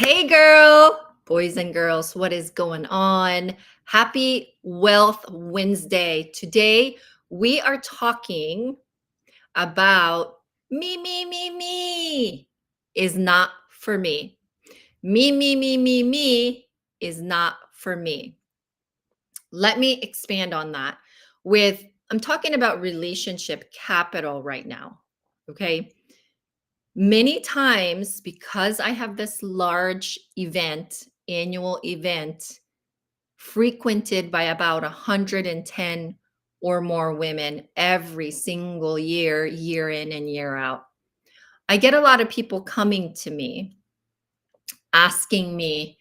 Hey, girl, boys and girls, what is going on? Happy Wealth Wednesday. Today, we are talking about me is not for me. Me is not for me. Let me expand on that I'm talking about relationship capital right now. Okay. Many times, because I have this large annual event, frequented by about 110 or more women every single year, year in and year out, I get a lot of people coming to me asking me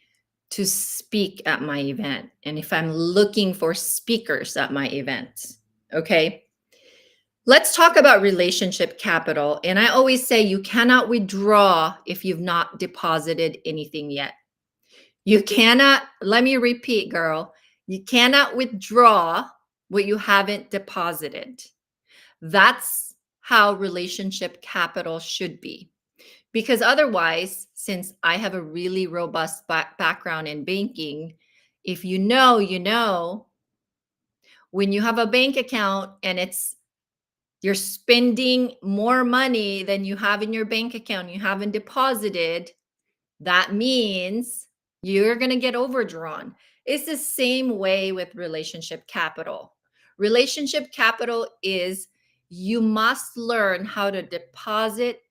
to speak at my event. And if I'm looking for speakers at my event, okay? Let's talk about relationship capital. And I always say you cannot withdraw if you've not deposited anything yet. You cannot, let me repeat, girl, you cannot withdraw what you haven't deposited. That's how relationship capital should be. Because otherwise, since I have a really robust background in banking, if you know, you know, when you have a bank account and you're spending more money than you have in your bank account, you haven't deposited, that means you're going to get overdrawn. It's the same way with relationship capital. Relationship capital is you must learn how to deposit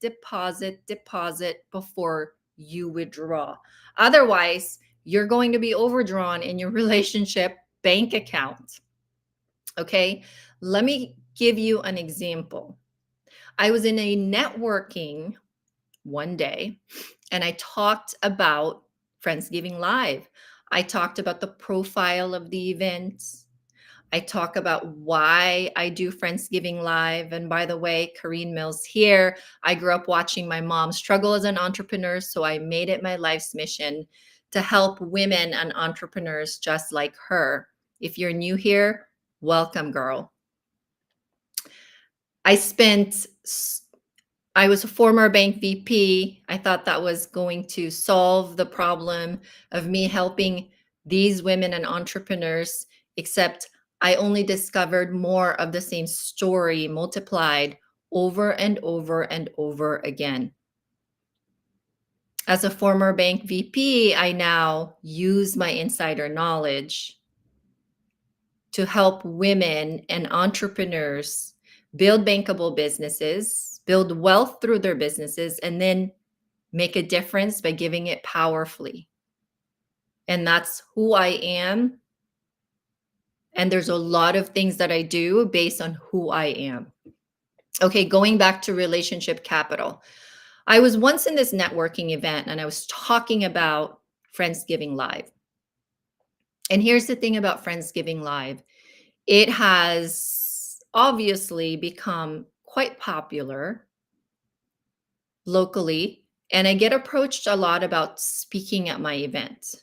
before you withdraw. Otherwise, you're going to be overdrawn in your relationship bank account. Okay, let me give you an example. I was in a networking one day and I talked about Friendsgiving Live. I talked about the profile of the event. I talk about why I do Friendsgiving Live. And by the way, Kareen Mills here. I grew up watching my mom struggle as an entrepreneur, so I made it my life's mission to help women and entrepreneurs just like her. If you're new here, welcome, girl. I spent I was a former bank VP. I thought that was going to solve the problem of me helping these women and entrepreneurs, except I only discovered more of the same story multiplied over and over and over again. As a former bank VP, I now use my insider knowledge to help women and entrepreneurs build bankable businesses, build wealth through their businesses, and then make a difference by giving it powerfully. And that's who I am. And there's a lot of things that I do based on who I am. Okay, going back to relationship capital. I was once in this networking event and I was talking about Friendsgiving Live. And here's the thing about Friendsgiving Live. It has obviously become quite popular locally, and I get approached a lot about speaking at my event.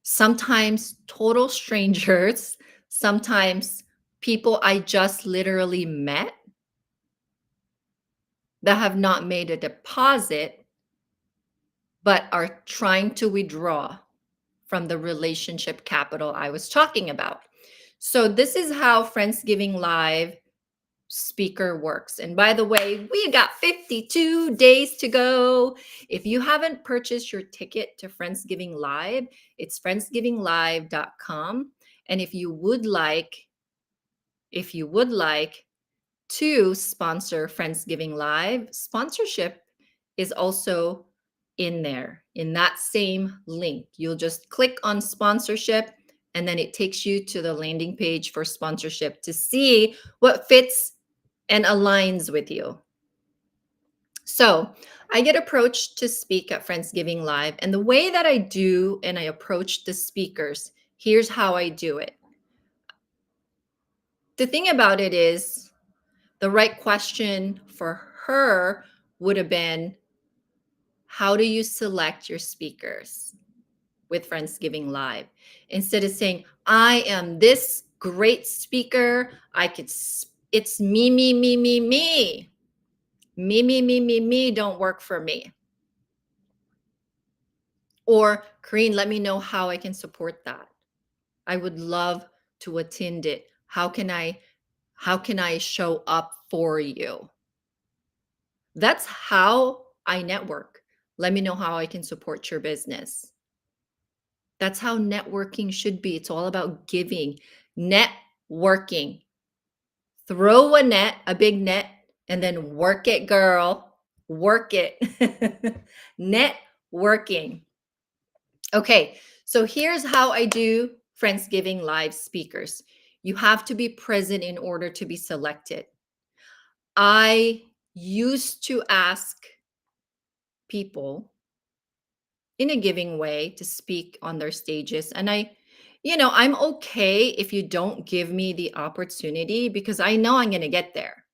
Sometimes total strangers, sometimes people I just literally met that have not made a deposit but are trying to withdraw from the relationship capital I was talking about. So this is how Friendsgiving Live speaker works. And by the way, we got 52 days to go. If you haven't purchased your ticket to Friendsgiving Live, it's friendsgivinglive.com. And if you would like to sponsor Friendsgiving Live, sponsorship is also in there in that same link. You'll just click on sponsorship and then it takes you to the landing page for sponsorship to see what fits and aligns with you. So I get approached to speak at Friendsgiving Live. And the way that I do and I approach the speakers, here's how I do it. The thing about it is, the right question for her would have been, how do you select your speakers with Friendsgiving Live? Instead of saying, I am this great speaker, it's me don't work for me. Or, Kareen, let me know how I can support that. I would love to attend it. How can I show up for you? That's how I network. Let me know how I can support your business. That's how networking should be. It's all about giving, networking. Throw a net, a big net, and then work it, girl. Work it. Networking. Okay, so here's how I do Friendsgiving live speakers. You have to be present in order to be selected. I used to ask people in a giving way to speak on their stages. And I'm okay if you don't give me the opportunity because I know I'm going to get there.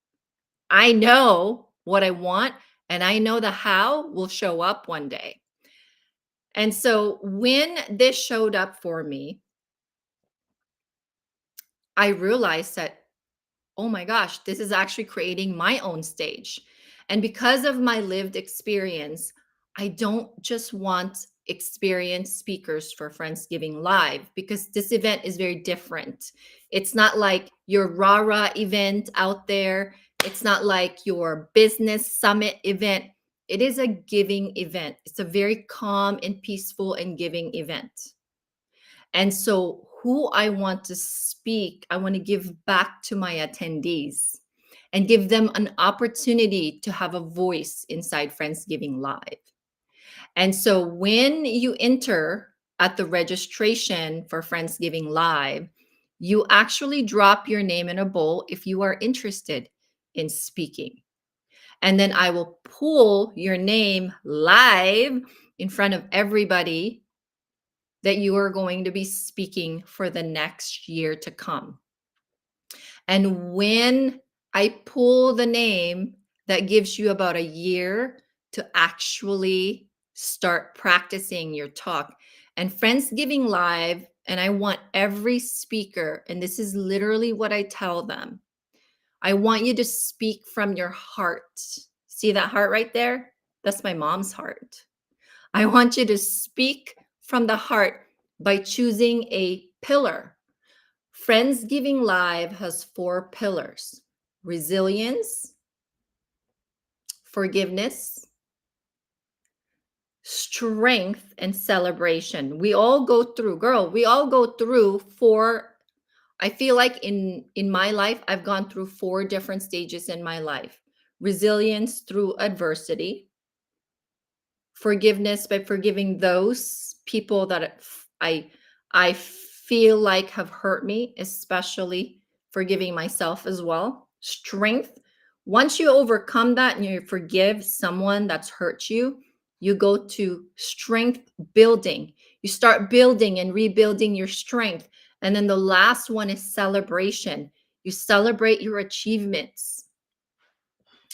I know what I want and I know the how will show up one day. And so when this showed up for me, I realized that, oh my gosh, this is actually creating my own stage. And because of my lived experience, I don't just want experienced speakers for Friendsgiving Live because this event is very different. It's not like your rah-rah event out there. It's not like your business summit event. It is a giving event. It's a very calm and peaceful and giving event. And so, who I want to speak, I want to give back to my attendees and give them an opportunity to have a voice inside Friendsgiving Live. And so, when you enter at the registration for Friendsgiving Live, you actually drop your name in a bowl if you are interested in speaking. And then I will pull your name live in front of everybody that you are going to be speaking for the next year to come. And when I pull the name, that gives you about a year to actually start practicing your talk. And Friendsgiving Live, and I want every speaker, and this is literally what I tell them, I want you to speak from your heart. See that heart right there? That's my mom's heart. I want you to speak from the heart by choosing a pillar. Friendsgiving Live has 4 pillars: resilience, forgiveness, strength, and celebration. We all go through, girl, we all go through 4. I feel like in my life, I've gone through 4 different stages in my life. Resilience through adversity, forgiveness by forgiving those people that I feel like have hurt me, especially forgiving myself as well. Strength. Once you overcome that and you forgive someone that's hurt you, you go to strength building. You start building and rebuilding your strength. And then the last one is celebration. You celebrate your achievements.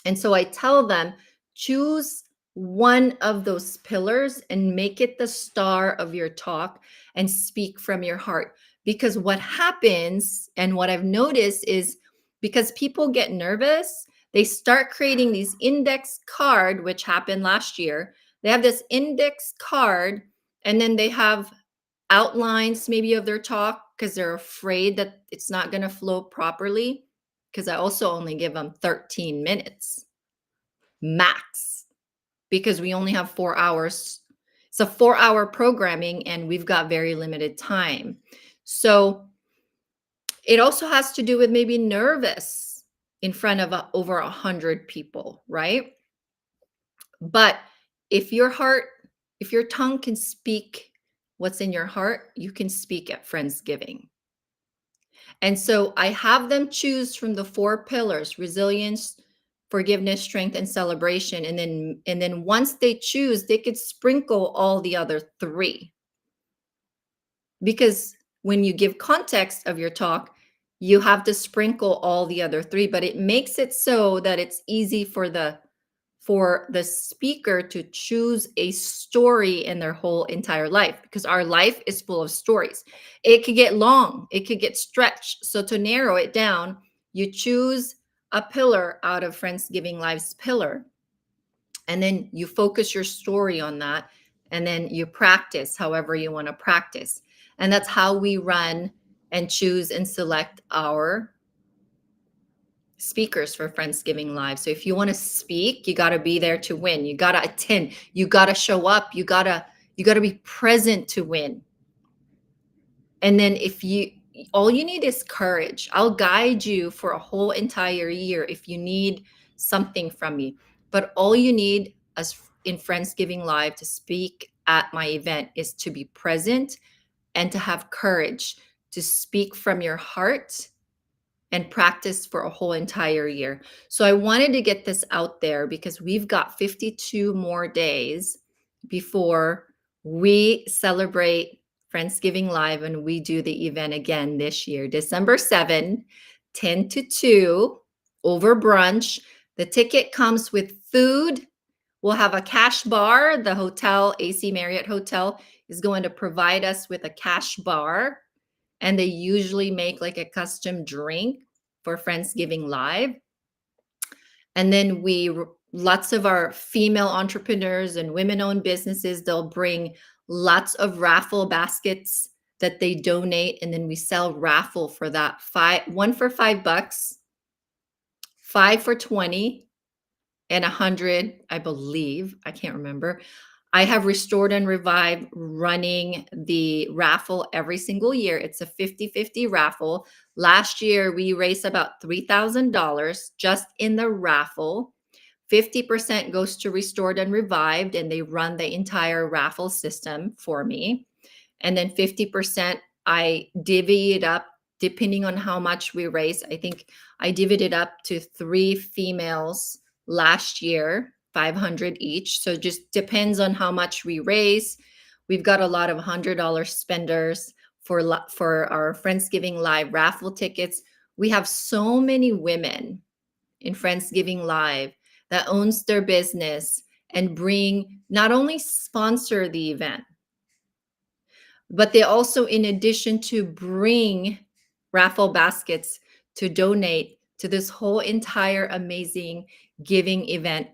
And so I tell them, choose one of those pillars and make it the star of your talk and speak from your heart. Because what happens, and what I've noticed is, because people get nervous, they start creating these index card, which happened last year. They have this index card, and then they have outlines maybe of their talk because they're afraid that it's not going to flow properly. Because I also only give them 13 minutes max because we only have 4 hours. It's a 4-hour programming and we've got very limited time. So it also has to do with maybe nervous in front of over 100 people, right? But if your heart, if your tongue can speak what's in your heart, you can speak at Friendsgiving. And so I have them choose from the 4 pillars: resilience, forgiveness, strength, and celebration. And then once they choose, they could sprinkle all the other 3. Because when you give context of your talk, you have to sprinkle all the other 3, but it makes it so that it's easy for the speaker to choose a story in their whole entire life, because our life is full of stories. It could get long, it could get stretched. So to narrow it down, you choose a pillar out of Friendsgiving Live's pillar, and then you focus your story on that, and then you practice however you want to practice. And that's how we run and choose and select our speakers for Friendsgiving Live. So if you want to speak, you got to be there to win. You got to attend. You got to show up. You got to be present to win. And then if you all you need is courage. I'll guide you for a whole entire year if you need something from me. But all you need as in Friendsgiving Live to speak at my event is to be present and to have courage to speak from your heart and practice for a whole entire year. So I wanted to get this out there because we've got 52 more days before we celebrate Friendsgiving Live and we do the event again this year, December 7, 10 to 2, over brunch. The ticket comes with food. We'll have a cash bar. The hotel, AC Marriott Hotel, is going to provide us with a cash bar, and they usually make like a custom drink for Friendsgiving Live. And then lots of our female entrepreneurs and women-owned businesses, they'll bring lots of raffle baskets that they donate, and then we sell raffle for that. One for $5, 5 for 20, and 100, I believe. I can't remember. I have Restored and Revived running the raffle every single year. It's a 50-50 raffle. Last year, we raised about $3,000 just in the raffle. 50% goes to Restored and Revived, and they run the entire raffle system for me. And then 50%, I divvy it up depending on how much we raise. I think I divvied it up to 3 females last year, 500 each. So it just depends on how much we raise. We've got a lot of $100 spenders for our Friendsgiving Live raffle tickets. We have so many women in Friendsgiving Live that owns their business and not only sponsor the event, but they also, in addition to bring raffle baskets to donate to this whole entire amazing giving event,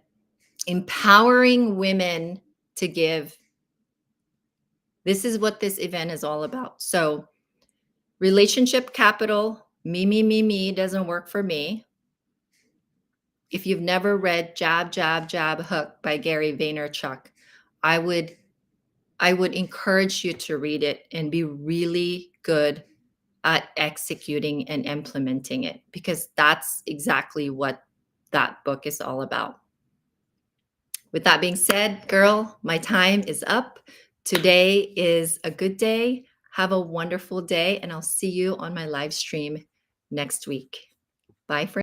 empowering women to give. This is what this event is all about. So relationship capital, me doesn't work for me. If you've never read Jab, Jab, Jab, Hook by Gary Vaynerchuk, I would encourage you to read it and be really good at executing and implementing it, because that's exactly what that book is all about. With that being said, girl, my time is up. Today is a good day. Have a wonderful day, and I'll see you on my live stream next week. Bye for